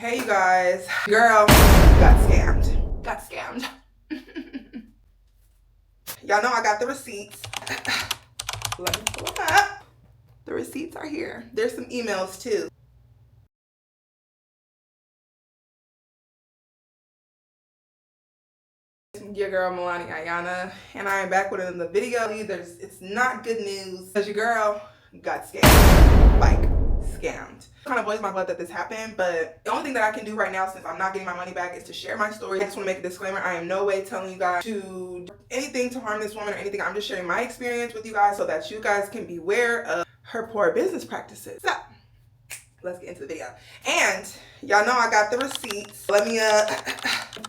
Hey you guys, girl, got scammed. Y'all know I got the receipts. Let me pull them up. The receipts are here. There's some emails too. Your girl Milani Ayana, and I am back with another video. It's not good news because your girl got scammed. Like, scammed. It kind of boils my blood that this happened, but the only thing that I can do right now, since I'm not getting my money back, is to share my story. I just want to make a disclaimer. I am no way telling you guys to do anything to harm this woman or anything. I'm just sharing my experience with you guys so that you guys can be aware of her poor business practices. So let's get into the video. And y'all know I got the receipts. Let me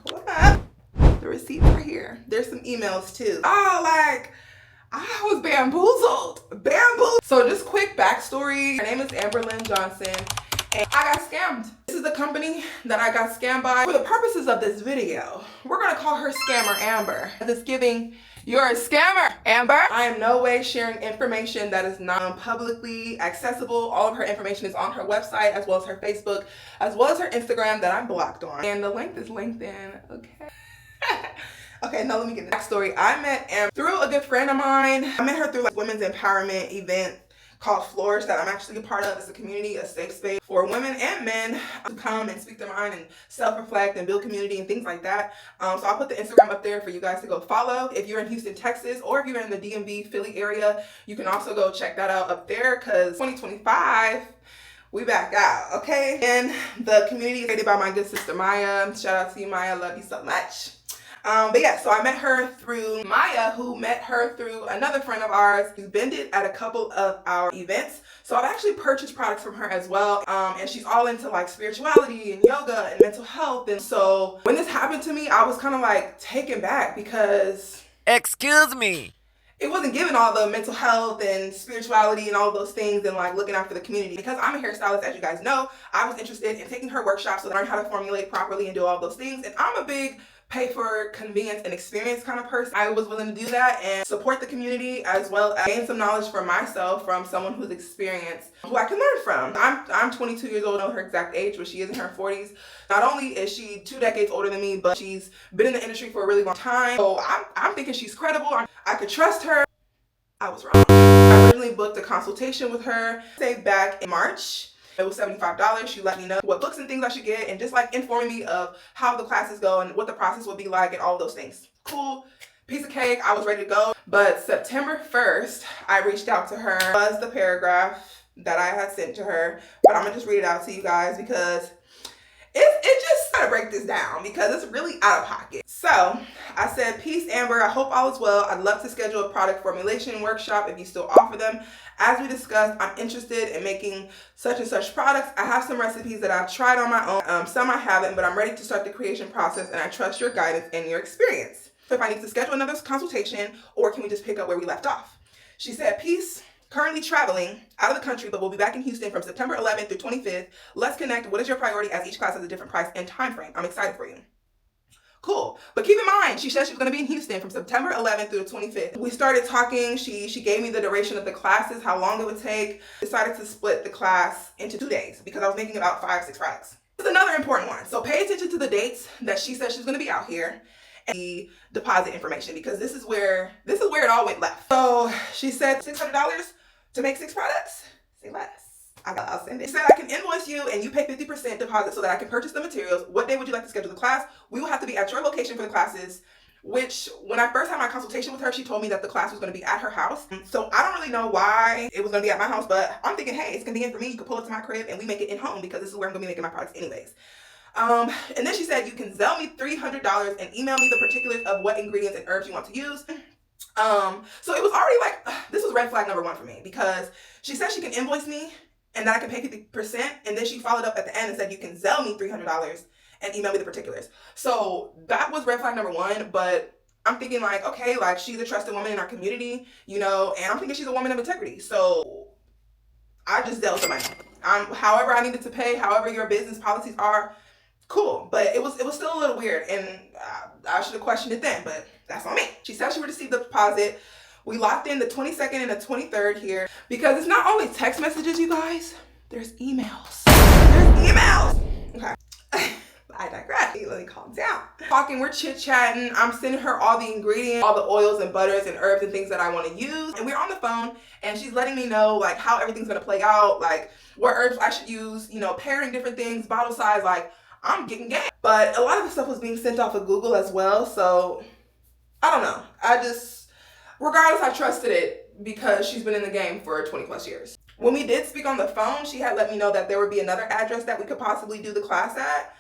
pull them up. The receipts are here. There's some emails too. Oh, like, I was bamboozled. So just quick backstory. Her name is Amber Lynn Johnson, and I got scammed. This is the company that I got scammed by. For the purposes of this video, we're gonna call her Scammer Amber. This giving, you're a scammer, Amber. I am no way sharing information that is not publicly accessible. All of her information is on her website, as well as her Facebook, as well as her Instagram that I'm blocked on. And the link is linked in, okay? Okay, now let me get the backstory. I met Amber through a good friend of mine. I met her through like women's empowerment event called Flourish that I'm actually a part of. It's a community, a safe space for women and men to come and speak their mind and self-reflect and build community and things like that. So I'll put the Instagram up there for you guys to go follow. If you're in Houston, Texas, or if you're in the DMV, Philly area, you can also go check that out up there because 2025, we back out, okay? And the community is created by my good sister Maya. Shout out to you, Maya. Love you so much. But yeah, so I met her through Maya, who met her through another friend of ours who's bended at a couple of our events. So I've actually purchased products from her as well. And she's all into like spirituality and yoga and mental health. And so when this happened to me, I was kind of like taken back because, excuse me, it wasn't giving all the mental health and spirituality and all those things and like looking out for the community. Because I'm a hairstylist, as you guys know, I was interested in taking her workshops to learn how to formulate properly and do all those things. And I'm a big pay for convenience and experience kind of person. I was willing to do that and support the community, as well as gain some knowledge for myself from someone who's experienced, who I can learn from. I'm 22 years old. I don't know her exact age, but she is in her 40s. Not only is she 2 decades older than me, but she's been in the industry for a really long time. So I'm thinking she's credible. I could trust her. I was wrong. I originally booked a consultation with her, say back in March. It was $75. She let me know what books and things I should get and just like informing me of how the classes go and what the process would be like and all those things. Cool. Piece of cake. I was ready to go. But September 1st, I reached out to her. It was the paragraph that I had sent to her. But I'm going to just read it out to you guys because it just gotta break this down because it's really out of pocket. So I said, peace, Amber. I hope all is well. I'd love to schedule a product formulation workshop if you still offer them. As we discussed, I'm interested in making such and such products. I have some recipes that I've tried on my own. Some I haven't, but I'm ready to start the creation process and I trust your guidance and your experience. So if I need to schedule another consultation, or can we just pick up where we left off? She said, peace. Currently traveling out of the country, but we'll be back in Houston from September 11th through 25th. Let's connect. What is your priority, as each class has a different price and time frame? I'm excited for you. Cool. But keep in mind, she said she was going to be in Houston from September 11th through the 25th. We started talking. She gave me the duration of the classes, how long it would take. Decided to split the class into 2 days because I was making about 5-6 products. This is another important one. So pay attention to the dates that she said she's going to be out here and the deposit information, because this is where it all went left. So she said $600 to make 6 products. Say less. I'll send it. She said I can invoice you and you pay 50% deposit so that I can purchase the materials. What day would you like to schedule the class? We will have to be at your location for the classes, which when I first had my consultation with her, she told me that the class was going to be at her house. So I don't really know why it was going to be at my house, but I'm thinking, hey, it's convenient for me. You can pull it to my crib and we make it in home because this is where I'm going to be making my products anyways. And then she said, you can Zelle me $300 and email me the particulars of what ingredients and herbs you want to use. So it was already like, this was red flag number 1 for me, because she said she can invoice me and that I can pay 50%. And then she followed up at the end and said, you can Zelle me $300 and email me the particulars. So that was red flag number 1. But I'm thinking like, okay, like she's a trusted woman in our community, you know, and I'm thinking she's a woman of integrity. So I just Zelled the money. However I needed to pay, however your business policies are, cool. But it was still a little weird, and I should have questioned it then, but that's on me. She said she would receive the deposit. We locked in the 22nd and the 23rd here because it's not only text messages, you guys. There's emails. Okay. talking, we're chit-chatting. I'm sending her all the ingredients, all the oils and butters and herbs and things that I want to use. And we're on the phone and she's letting me know like how everything's going to play out, like what herbs I should use, you know, pairing different things, bottle size, like I'm getting game. But a lot of the stuff was being sent off of Google as well. So I don't know. Regardless, I trusted it because she's been in the game for 20 plus years. When we did speak on the phone, she had let me know that there would be another address that we could possibly do the class at.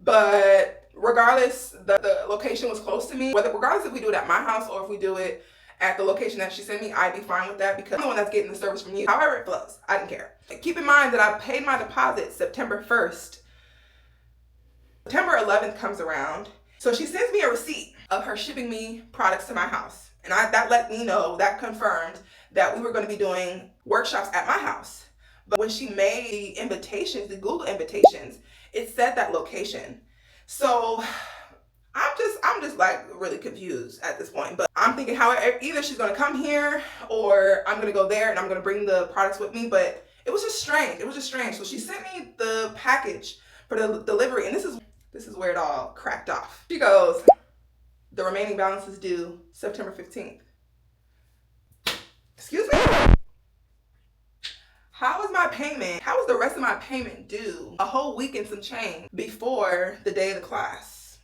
But regardless, the location was close to me. Regardless if we do it at my house or if we do it at the location that she sent me, I'd be fine with that because I'm the one that's getting the service from you. However it flows, I didn't care. Keep in mind that I paid my deposit September 1st. September 11th comes around. So she sends me a receipt of her shipping me products to my house. And that let me know, that confirmed that we were going to be doing workshops at my house. But when she made the invitations, the Google invitations, it said that location. So I'm just like really confused at this point. But I'm thinking how either she's going to come here or I'm going to go there and I'm going to bring the products with me. But it was just strange. It was just strange. So she sent me the package for the delivery. And this is where it all cracked off. She goes, the remaining balance is due September 15th. Excuse me? How was the rest of my payment due a whole week and some change before the day of the class?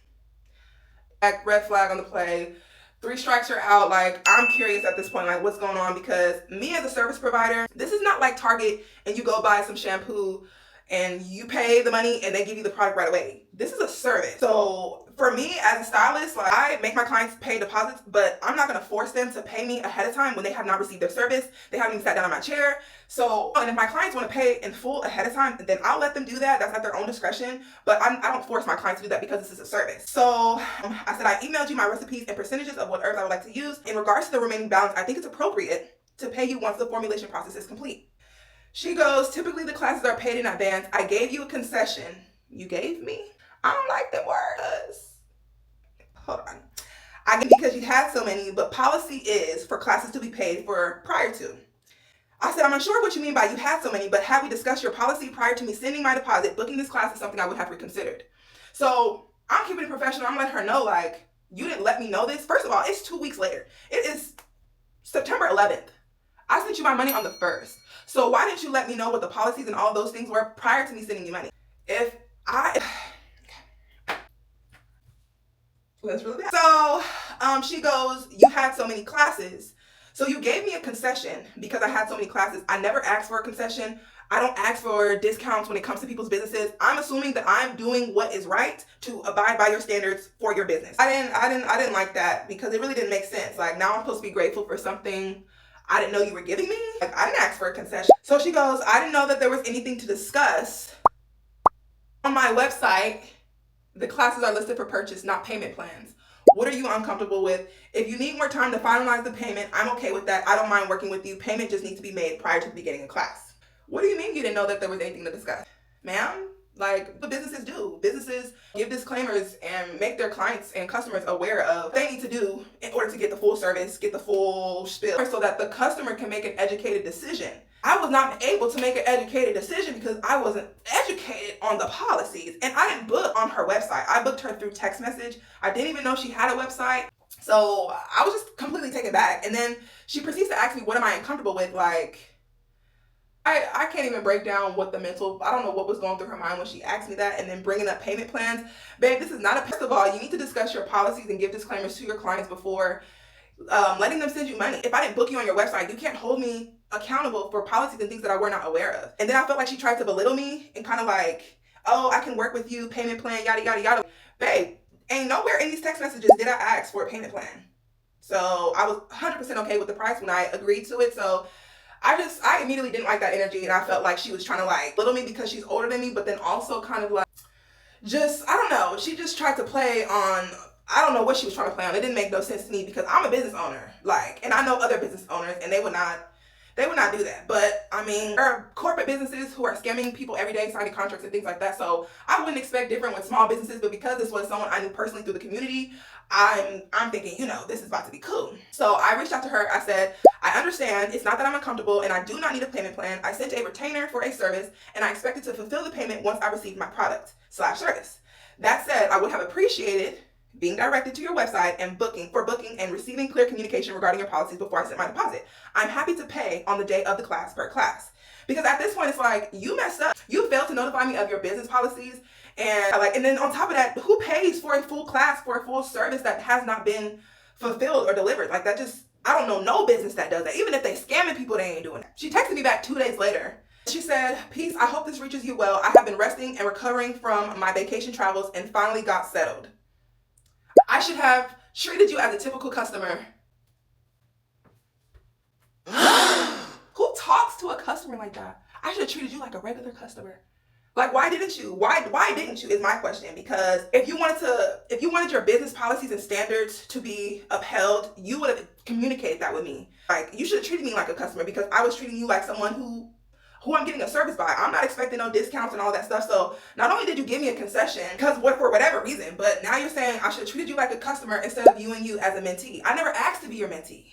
Like, red flag on the play. 3 strikes are out. Like, I'm curious at this point, like what's going on, because me as a service provider, this is not like Target and you go buy some shampoo and you pay the money and they give you the product right away. This is a service. So for me as a stylist, like I make my clients pay deposits, but I'm not gonna force them to pay me ahead of time when they have not received their service. They haven't even sat down in my chair. So, and if my clients wanna pay in full ahead of time, then I'll let them do that. That's at their own discretion, but I don't force my clients to do that because this is a service. So I said, I emailed you my recipes and percentages of what herbs I would like to use. In regards to the remaining balance, I think it's appropriate to pay you once the formulation process is complete. She goes, typically the classes are paid in advance. I gave you a concession. You gave me? I don't like the words. Hold on. Because you had so many, but policy is for classes to be paid for prior to. I said, I'm unsure what you mean by you had so many, but have we discussed your policy prior to me sending my deposit? Booking this class is something I would have reconsidered. So I'm keeping it professional. I'm letting her know, like, you didn't let me know this. First of all, it's 2 weeks later. It is September 11th. I sent you my money on the 1st. So why didn't you let me know what the policies and all those things were prior to me sending you money? That's really bad. So she goes, you had so many classes. So you gave me a concession because I had so many classes. I never asked for a concession. I don't ask for discounts when it comes to people's businesses. I'm assuming that I'm doing what is right to abide by your standards for your business. I didn't like that because it really didn't make sense. Like, now I'm supposed to be grateful for something I didn't know you were giving me. Like, I didn't ask for a concession. So she goes, I didn't know that there was anything to discuss. On my website, the classes are listed for purchase, not payment plans. What are you uncomfortable with? If you need more time to finalize the payment, I'm okay with that. I don't mind working with you. Payment just needs to be made prior to the beginning of class. What do you mean you didn't know that there was anything to discuss? Ma'am, like, what businesses do. Businesses give disclaimers and make their clients and customers aware of what they need to do in order to get the full service, get the full spiel, so that the customer can make an educated decision. I was not able to make an educated decision because I wasn't educated on the policies, and I didn't book on her website. I booked her through text message. I didn't even know she had a website. So I was just completely taken back. And then she proceeds to ask me, what am I uncomfortable with? Like, I can't even break down what I don't know what was going through her mind when she asked me that, and then bringing up payment plans. Babe, this is not first of all, you need to discuss your policies and give disclaimers to your clients before letting them send you money. If I didn't book you on your website, you can't hold me accountable for policies and things that I were not aware of. And then I felt like she tried to belittle me and kind of like, oh, I can work with you, payment plan, yada, yada, yada. Babe, ain't nowhere in these text messages did I ask for a payment plan. So I was 100% okay with the price when I agreed to it. So I immediately didn't like that energy, and I felt like she was trying to like belittle me because she's older than me, but then also kind of like I don't know, she just tried to play on, I don't know what she was trying to play on. It didn't make no sense to me because I'm a business owner, like, and I know other business owners, and they would not do that. But I mean, there are corporate businesses who are scamming people every day, signing contracts and things like that. So I wouldn't expect different with small businesses, but because this was someone I knew personally through the community, I'm thinking, you know, this is about to be cool. So I reached out to her. I said, I understand. It's not that I'm uncomfortable and I do not need a payment plan. I sent a retainer for a service and I expected to fulfill the payment once I received my product/service. That said, I would have appreciated being directed to your website and booking and receiving clear communication regarding your policies before I sent my deposit. I'm happy to pay on the day of the class per class. Because at this point, it's like, you messed up. You failed to notify me of your business policies. And then on top of that, who pays for a full class, for a full service that has not been fulfilled or delivered? Like, that just, I don't know no business that does that. Even if they scamming people, they ain't doing that. She texted me back 2 days later. She said, "Peace, I hope this reaches you well. I have been resting and recovering from my vacation travels and finally got settled. I should have treated you as a typical customer." Who talks to a customer like that? I should have treated you like a regular customer. Like, why didn't you? Why didn't you is my question. Because if you wanted your business policies and standards to be upheld, you would have communicated that with me. Like, you should have treated me like a customer, because I was treating you like someone who I'm getting a service by. I'm not expecting no discounts and all that stuff. So not only did you give me a concession, because for whatever reason, but now you're saying I should have treated you like a customer instead of viewing you as a mentee. I never asked to be your mentee.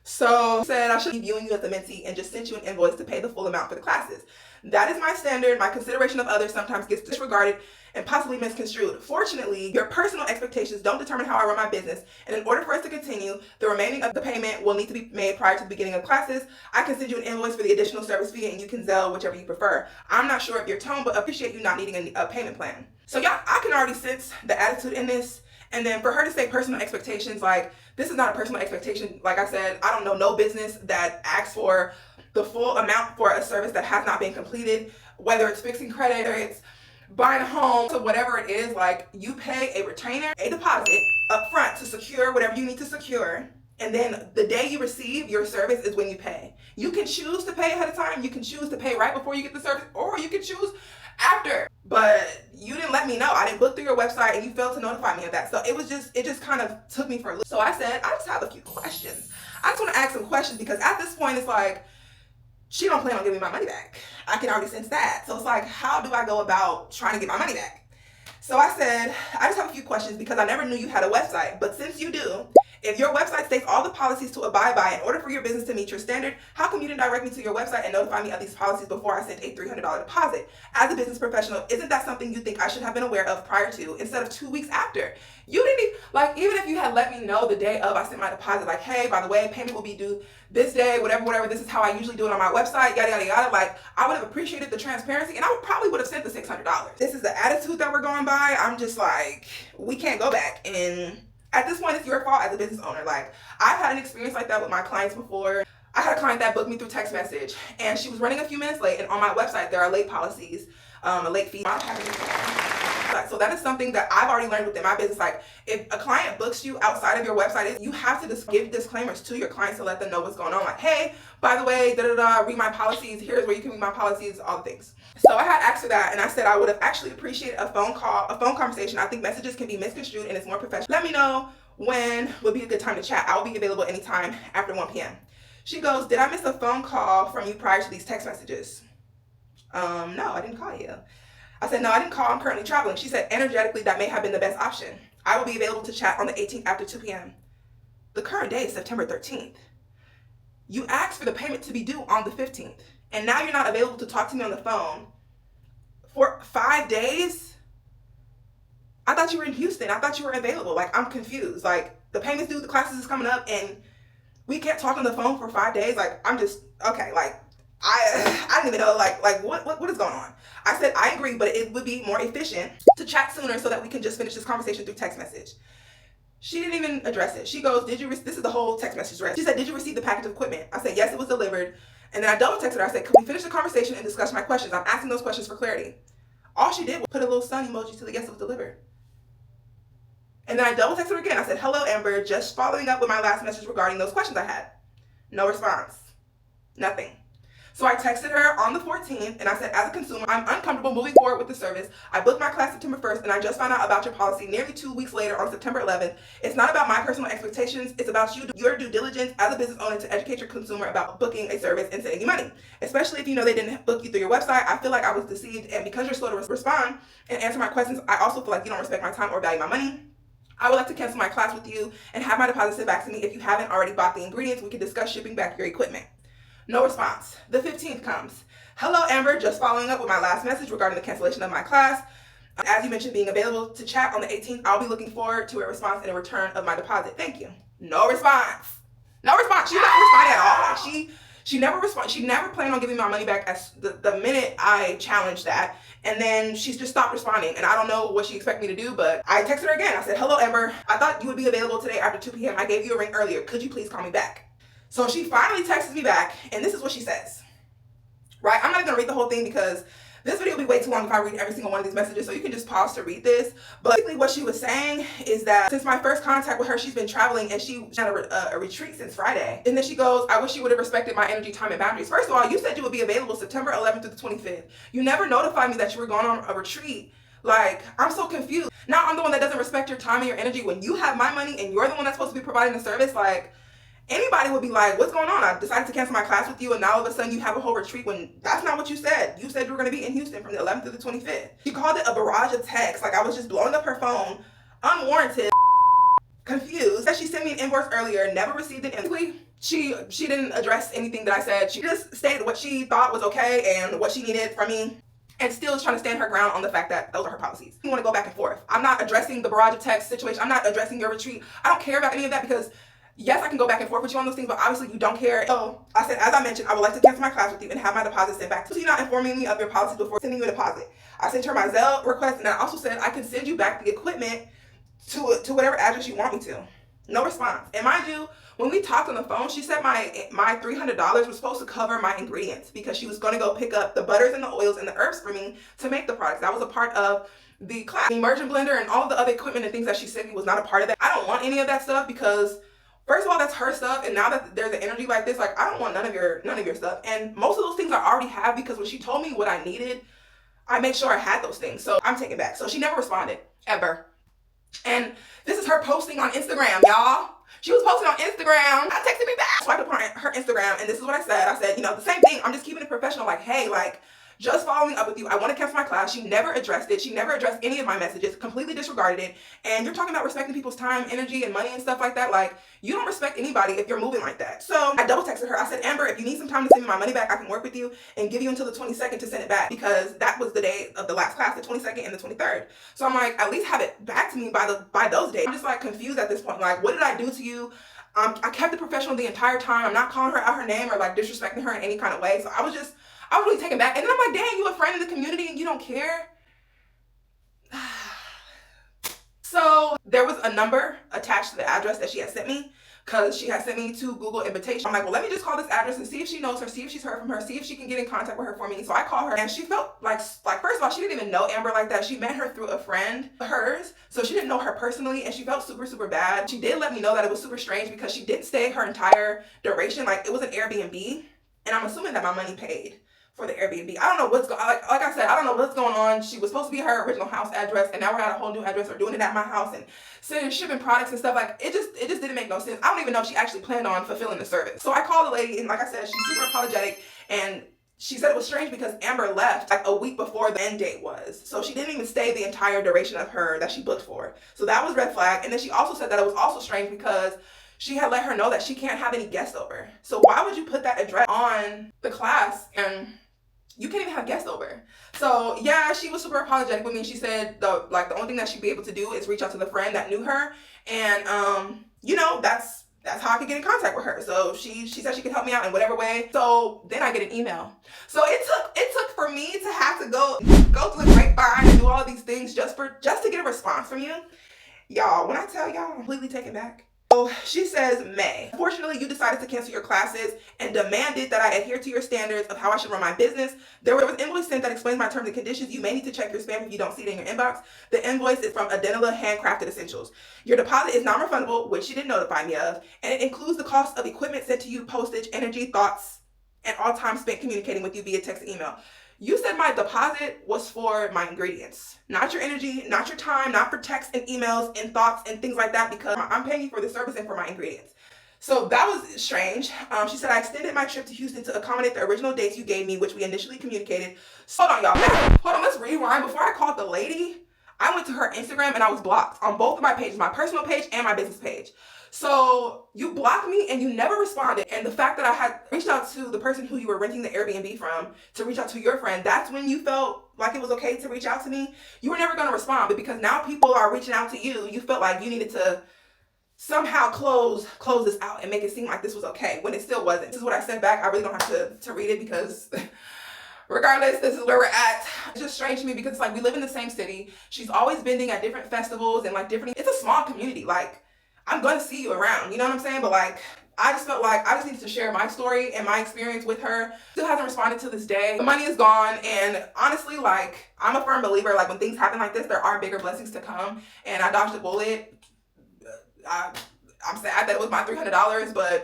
So said I should be viewing you as a mentee and just sent you an invoice to pay the full amount for the classes. That is my standard. My consideration of others sometimes gets disregarded and possibly misconstrued. Fortunately, your personal expectations don't determine how I run my business, and in order for us to continue, the remaining of the payment will need to be made prior to the beginning of classes. I can send you an invoice for the additional service fee, and you can Zelle whichever you prefer. I'm not sure of your tone, but appreciate you not needing a payment plan. So yeah, I can already sense the attitude in this. And then for her to say personal expectations, like, this is not a personal expectation. Like I said, I don't know no business that asks for the full amount for a service that has not been completed, whether it's fixing credit or it's buying a home, so whatever it is. Like, you pay a retainer, a deposit up front to secure whatever you need to secure. And then the day you receive your service is when you pay. You can choose to pay ahead of time. You can choose to pay right before you get the service, or you can choose after. But you didn't let me know. I didn't book through your website, and you failed to notify me of that. So it just kind of took me for a loop. So I said, I just have a few questions. I just want to ask some questions, because at this point, it's like, she don't plan on giving me my money back. I can already sense that. So it's like, how do I go about trying to get my money back? So I said, I just have a few questions, because I never knew you had a website. But since you do, if your website states all the policies to abide by in order for your business to meet your standard, how come you didn't direct me to your website and notify me of these policies before I sent a $300 deposit? As a business professional, isn't that something you think I should have been aware of prior to, instead of 2 weeks after? You didn't even, like, even if you had let me know the day of I sent my deposit, like, hey, by the way, payment will be due this day, whatever, this is how I usually do it on my website, yada, yada, yada. Like, I would have appreciated the transparency, and I probably would have sent the $600. This is the attitude that we're going by. I'm just like, we can't go back. And at this point, it's your fault as a business owner. Like, I've had an experience like that with my clients before. I had a client that booked me through text message, and she was running a few minutes late, and on my website, there are late policies, a late fee. So that is something that I've already learned within my business. Like, if a client books you outside of your website, you have to just give disclaimers to your clients to let them know what's going on. Like, hey, by the way, read my policies. Here's where you can read my policies, all the things. So I had asked for that, and I said I would have actually appreciated a phone conversation. I think messages can be misconstrued, and it's more professional. Let me know when would be a good time to chat. I'll be available anytime after 1 p.m. She goes, did I miss a phone call from you prior to these text messages? No, I didn't call you. I said, no, I didn't call. I'm currently traveling. She said, energetically, that may have been the best option. I will be available to chat on the 18th after 2 p.m. The current day is September 13th. You asked for the payment to be due on the 15th, and now you're not available to talk to me on the phone for 5 days? I thought you were in Houston. I thought you were available. Like, I'm confused. Like, the payment's due, the classes is coming up, and we can't talk on the phone for 5 days? Like, I'm just, okay, like, I didn't even know, like what is going on? I said, I agree, but it would be more efficient to chat sooner so that we can just finish this conversation through text message. She didn't even address it. She goes, this is the whole text message thread. She said, did you receive the package of equipment? I said, yes, it was delivered. And then I double texted her. I said, could we finish the conversation and discuss my questions? I'm asking those questions for clarity. All she did was put a little sun emoji to the yes, it was delivered. And then I double texted her again. I said, hello, Amber, just following up with my last message regarding those questions I had. No response. Nothing. So I texted her on the 14th, and I said, as a consumer, I'm uncomfortable moving forward with the service. I booked my class September 1st, and I just found out about your policy nearly 2 weeks later on September 11th. It's not about my personal expectations. It's about your due diligence as a business owner to educate your consumer about booking a service and sending you money. Especially if you know they didn't book you through your website. I feel like I was deceived, and because you're slow to respond and answer my questions, I also feel like you don't respect my time or value my money. I would like to cancel my class with you and have my deposit sent back to me. If you haven't already bought the ingredients, we can discuss shipping back your equipment. No response. The 15th comes. Hello, Amber. Just following up with my last message regarding the cancellation of my class. As you mentioned, being available to chat on the 18th, I'll be looking forward to a response and a return of my deposit. Thank you. No response. No response. She never responded at all. Like she never responded. She never planned on giving my money back as the minute I challenged that. And then she's just stopped responding. And I don't know what she expected me to do, but I texted her again. I said, hello, Amber. I thought you would be available today after 2 p.m. I gave you a ring earlier. Could you please call me back? So she finally texts me back, and this is what she says. Right? I'm not even gonna read the whole thing because this video will be way too long if I read every single one of these messages, so you can just pause to read this. But basically what she was saying is that since my first contact with her, she's been traveling and she had a retreat since Friday. And then she goes, I wish you would have respected my energy, time, and boundaries. First of all, you said you would be available September 11th through the 25th. You never notified me that you were going on a retreat. Like, I'm so confused. Now I'm the one that doesn't respect your time and your energy when you have my money and you're the one that's supposed to be providing the service. Like, anybody would be like, what's going on? I decided to cancel my class with you and now all of a sudden you have a whole retreat when that's not what you said. You said you were going to be in Houston from the 11th to the 25th. She called it a barrage of texts. Like, I was just blowing up her phone, unwarranted, confused. She sent me an invoice earlier, never received an invoice. She didn't address anything that I said. She just stated what she thought was okay and what she needed from me, and still is trying to stand her ground on the fact that those are her policies. You want to go back and forth. I'm not addressing the barrage of text situation. I'm not addressing your retreat. I don't care about any of that because yes, I can go back and forth with you on those things, but obviously you don't care. So I said, as I mentioned, I would like to cancel my class with you and have my deposit sent back. So you're not informing me of your policies before sending you a deposit. I sent her my Zelle request, and I also said I can send you back the equipment to whatever address you want me to. No response. And mind you, when we talked on the phone, she said my $300 was supposed to cover my ingredients because she was going to go pick up the butters and the oils and the herbs for me to make the products. That was a part of the class. The immersion blender and all the other equipment and things that she said was not a part of that. I don't want any of that stuff because first of all, that's her stuff, and now that there's an energy like this, like, I don't want none of your stuff. And most of those things I already have because when she told me what I needed, I made sure I had those things. So I'm taking back. So she never responded, ever. And this is her posting on Instagram, y'all. She was posting on Instagram. I texted me back. Swiped up on her Instagram, and this is what I said. I said, you know, the same thing. I'm just keeping it professional. Like, hey, like, just following up with you. I want to cancel my class. She never addressed it. She never addressed any of my messages, completely disregarded it. And you're talking about respecting people's time, energy, and money and stuff like that. Like, you don't respect anybody if you're moving like that. So I double texted her. I said, Amber, if you need some time to send me my money back, I can work with you and give you until the 22nd to send it back because that was the day of the last class, the 22nd and the 23rd. So I'm like, at least have it back to me by those days. I'm just like confused at this point. Like, what did I do to you? I kept it professional the entire time. I'm not calling her out her name or like disrespecting her in any kind of way. So I was really taken back. And then I'm like, dang, you a friend of the community and you don't care? So there was a number attached to the address that she had sent me because she had sent me to Google invitation. I'm like, well, let me just call this address and see if she knows her, see if she's heard from her, see if she can get in contact with her for me. So I call her and she felt like first of all, she didn't even know Amber like that. She met her through a friend of hers. So she didn't know her personally and she felt super, super bad. She did let me know that it was super strange because she didn't stay her entire duration. Like, it was an Airbnb, and I'm assuming that my money paid for the Airbnb. I don't know what's going on. Like I said, I don't know what's going on. She was supposed to be her original house address, and now we're at a whole new address. We're doing it at my house and sending shipping products and stuff. Like, it just didn't make no sense. I don't even know if she actually planned on fulfilling the service. So I called the lady, and like I said, she's super apologetic, and she said it was strange because Amber left like a week before the end date was. So she didn't even stay the entire duration of her that she booked for. So that was red flag. And then she also said that it was also strange because she had let her know that she can't have any guests over. So why would you put that address on the class and you can't even have guests over? So yeah, she was super apologetic with me. She said the only thing that she'd be able to do is reach out to the friend that knew her, and you know, that's how I could get in contact with her. So she said she could help me out in whatever way. So then I get an email. So it took for me to have to go to the grapevine and do all of these things just to get a response from you. Y'all, when I tell y'all, I'm completely taken back. So she says, May, unfortunately, you decided to cancel your classes and demanded that I adhere to your standards of how I should run my business. There was an invoice sent that explains my terms and conditions. You may need to check your spam if you don't see it in your inbox. The invoice is from Adenla Handcrafted Essentials. Your deposit is non-refundable, which she didn't notify me of, and it includes the cost of equipment sent to you, postage, energy, thoughts, and all time spent communicating with you via text and email. You said my deposit was for my ingredients, not your energy, not your time, not for texts and emails and thoughts and things like that, because I'm paying you for the service and for my ingredients. So that was strange. She said I extended my trip to Houston to accommodate the original dates you gave me, which we initially communicated. So, hold on, y'all. Hold on, let's rewind. Before I called the lady, I went to her Instagram and I was blocked on both of my pages, my personal page and my business page. So you blocked me and you never responded. And the fact that I had reached out to the person who you were renting the Airbnb from to reach out to your friend, that's when you felt like it was okay to reach out to me. You were never going to respond, but because now people are reaching out to you, you felt like you needed to somehow close this out and make it seem like this was okay when it still wasn't. This is what I sent back. I really don't have to read it because regardless, this is where we're at. It's just strange to me because it's like we live in the same city. She's always bending at different festivals and like different, it's a small community. Like, I'm gonna see you around, you know what I'm saying? But like, I just felt like I just needed to share my story and my experience with her. Still hasn't responded to this day. The money is gone, and honestly, like, I'm a firm believer, like when things happen like this, there are bigger blessings to come, and I dodged a bullet. I'm sad that it was my $300, but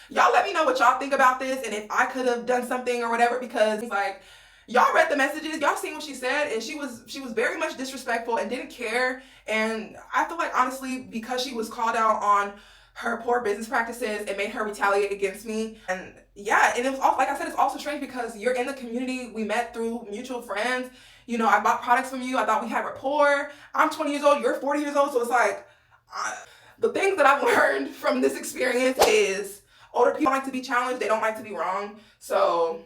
y'all let me know what y'all think about this and if I could have done something or whatever, because it's like, y'all read the messages, y'all seen what she said, and she was very much disrespectful and didn't care. And I feel like honestly, because she was called out on her poor business practices, it made her retaliate against me. And yeah, and it was also, like I said, it's also strange because you're in the community. We met through mutual friends. You know, I bought products from you. I thought we had rapport. I'm 20 years old, you're 40 years old, so it's like, the things that I've learned from this experience is older people like to be challenged. They don't like to be wrong. So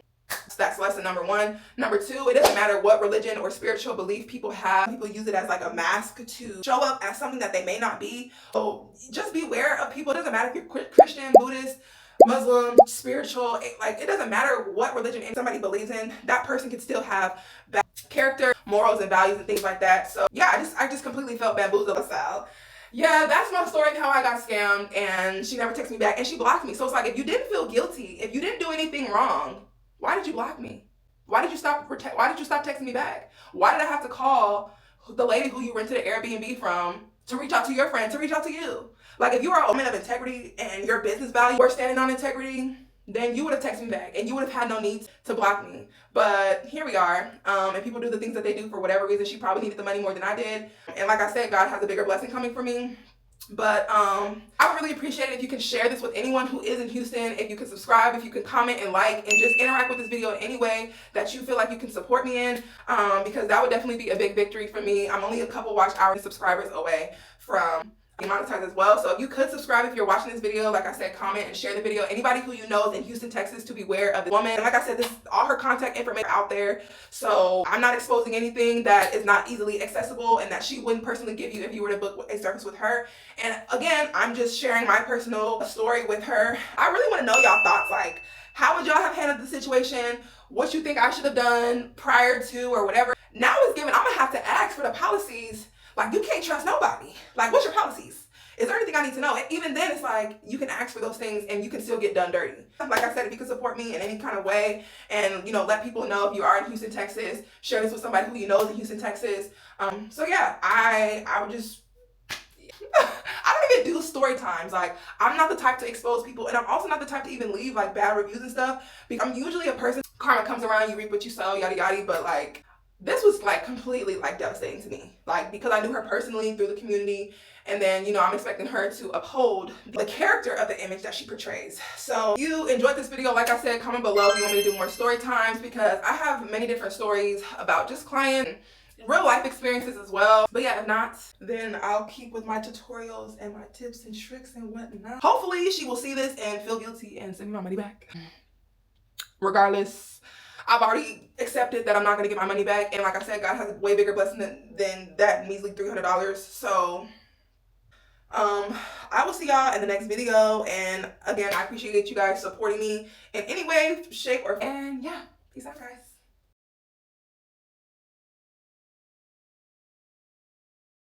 that's lesson number one. Number two, it doesn't matter what religion or spiritual belief people have. People use it as like a mask to show up as something that they may not be. So just beware of people. It doesn't matter if you're Christian, Buddhist, Muslim, spiritual, like it doesn't matter what religion somebody believes in. That person can still have bad character, morals, and values and things like that. So yeah, I just completely felt bamboozled. So yeah, that's my story of how I got scammed, and she never texted me back and she blocked me. So it's like, if you didn't feel guilty, if you didn't do anything wrong, why did you block me? Why did you stop texting me back? Why did I have to call the lady who you rented an Airbnb from to reach out to your friend, to reach out to you? Like, if you are a woman of integrity and your business value were standing on integrity, then you would have texted me back and you would have had no need to block me. But here we are, and people do the things that they do for whatever reason. She probably needed the money more than I did. And like I said, God has a bigger blessing coming for me. But I would really appreciate it if you can share this with anyone who is in Houston, if you can subscribe, if you can comment and like, and just interact with this video in any way that you feel like you can support me in, because that would definitely be a big victory for me. I'm only a couple watch hours and subscribers away from being monetized as well. So if you could subscribe if you're watching this video, like I said, comment and share the video. Anybody who you know is in Houston, Texas, to beware of this woman. And like I said, all her contact information out there. So I'm not exposing anything that is not easily accessible and that she wouldn't personally give you if you were to book a service with her. And again, I'm just sharing my personal story with her. I really want to know y'all thoughts. Like, how would y'all have handled the situation? What you think I should have done prior to or whatever. Now it's given, I'm gonna have to ask for the policies. Like, you can't trust nobody. Like, what's your policies? Is there anything I need to know? And even then, it's like, you can ask for those things and you can still get done dirty. Like I said, if you can support me in any kind of way and, you know, let people know if you are in Houston, Texas, share this with somebody who you know is in Houston, Texas. So yeah, I would just, I don't even do story times. Like, I'm not the type to expose people, and I'm also not the type to even leave like bad reviews and stuff. Because I'm usually a person, karma comes around, you reap what you sow, yada yada, but like, this was like completely like devastating to me, like, because I knew her personally through the community, and then, you know, I'm expecting her to uphold the character of the image that she portrays. So if you enjoyed this video, like I said, comment below if you want me to do more story times, because I have many different stories about just client real life experiences as well. But yeah, if not, then I'll keep with my tutorials and my tips and tricks and whatnot. Hopefully she will see this and feel guilty and send me my money back. Regardless, I've already accepted that I'm not going to get my money back. And like I said, God has a way bigger blessing than that measly $300. So I will see y'all in the next video. And again, I appreciate you guys supporting me in any way, shape, or form. And yeah, peace out, guys.